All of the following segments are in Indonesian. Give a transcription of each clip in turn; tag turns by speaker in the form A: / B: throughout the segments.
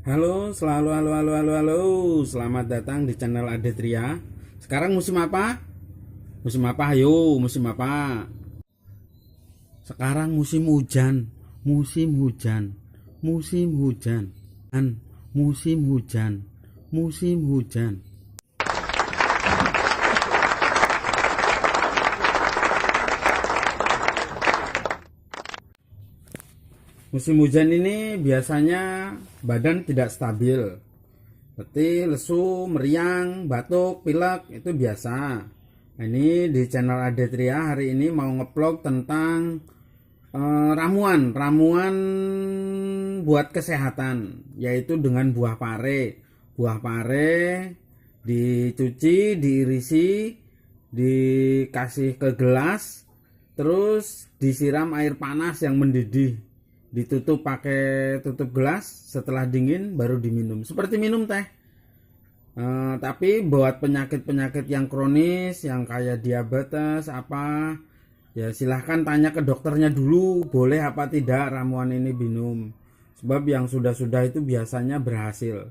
A: Halo, halo. Selamat datang di channel Adetria. Sekarang musim apa? Musim apa? Ayo, musim apa? Sekarang musim hujan. Musim hujan. Musim hujan. Musim hujan. Musim hujan. Musim hujan ini biasanya badan tidak stabil. Seperti lesu, meriang, batuk, pilek itu biasa. Nah, ini di channel Adetria hari ini mau ngeplog tentang ramuan buat kesehatan, yaitu dengan buah pare. Buah pare dicuci, diirisi, dikasih ke gelas, terus disiram air panas yang mendidih, ditutup pakai tutup gelas, setelah dingin baru diminum seperti minum teh. Tapi buat penyakit-penyakit yang kronis, yang kayak diabetes apa, ya silahkan tanya ke dokternya dulu boleh apa tidak ramuan ini minum. Sebab yang sudah-sudah itu biasanya berhasil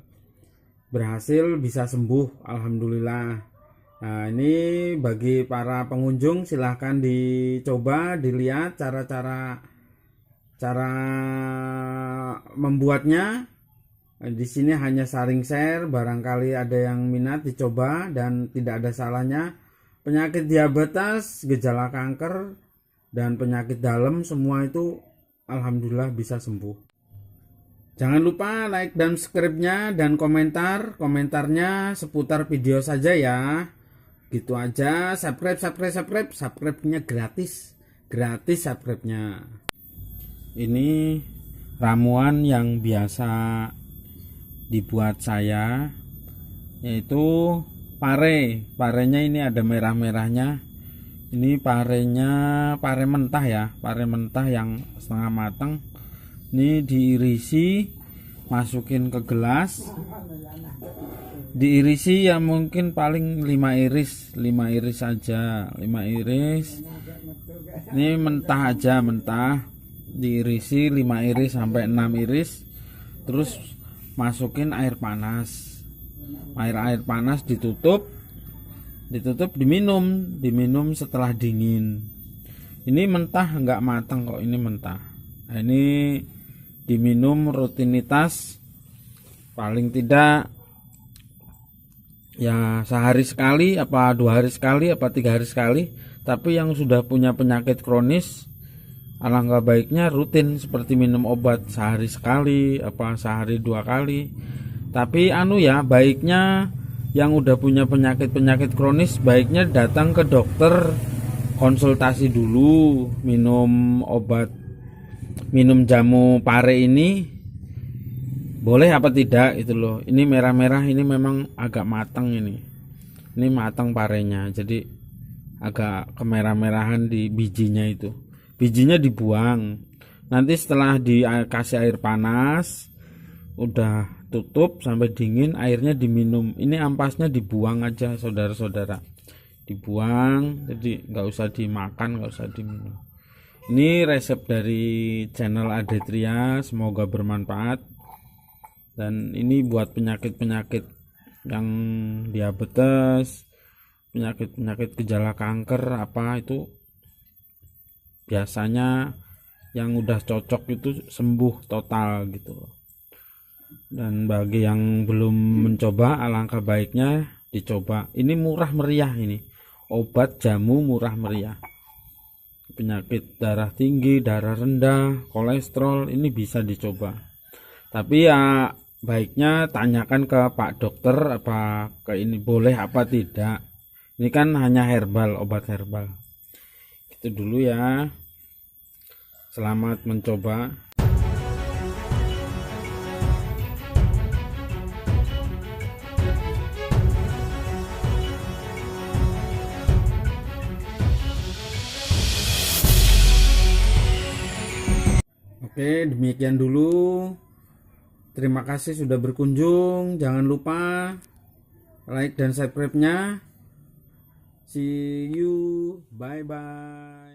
A: bisa sembuh, alhamdulillah. Nah, ini bagi para pengunjung silahkan dicoba, dilihat cara membuatnya. Di sini hanya saring share, barangkali ada yang minat dicoba dan tidak ada salahnya. Penyakit diabetes, gejala kanker, dan penyakit dalam semua itu alhamdulillah bisa sembuh. Jangan lupa like dan subscribe-nya dan komentarnya seputar video saja ya. Gitu aja, subscribe-nya gratis. Gratis subscribe-nya. Ini ramuan yang biasa dibuat saya, yaitu parenya ini ada merah-merahnya. Ini pare mentah ya, pare mentah yang setengah matang. Ini diirisi, masukin ke gelas, diirisi ya mungkin paling 5 iris aja, 5 iris. Ini mentah aja, mentah, diirisi 5 iris sampai 6 iris, terus masukin air panas, air panas, ditutup diminum setelah dingin. Ini mentah, nggak matang kok, ini mentah. Nah, ini diminum rutinitas paling tidak ya sehari sekali, apa 2 hari sekali, apa 3 hari sekali. Tapi yang sudah punya penyakit kronis, alangkah baiknya rutin seperti minum obat sehari sekali, apa sehari 2 kali. Tapi baiknya yang udah punya penyakit kronis baiknya datang ke dokter, konsultasi dulu, minum obat, minum jamu pare ini boleh apa tidak itu loh. Ini merah-merah, ini memang agak matang ini matang parenya, jadi agak kemerah-merahan di bijinya itu. Bijinya dibuang, nanti setelah dikasih air panas, udah tutup sampai dingin, airnya diminum. Ini ampasnya dibuang aja saudara-saudara, dibuang, jadi nggak usah dimakan, nggak usah diminum. Ini resep dari channel Adetria, semoga bermanfaat. Dan ini buat penyakit-penyakit yang diabetes, penyakit gejala kanker apa itu, biasanya yang udah cocok itu sembuh total gitu. Dan bagi yang belum mencoba, alangkah baiknya dicoba. Ini murah meriah, ini obat jamu murah meriah. Penyakit darah tinggi, darah rendah, kolesterol, ini bisa dicoba. Tapi ya baiknya tanyakan ke Pak Dokter apa ke ini boleh apa tidak. Ini kan hanya herbal, obat herbal. Itu dulu ya. Selamat mencoba. Oke, demikian dulu. Terima kasih sudah berkunjung. Jangan lupa like dan subscribe-nya. See you. Bye bye.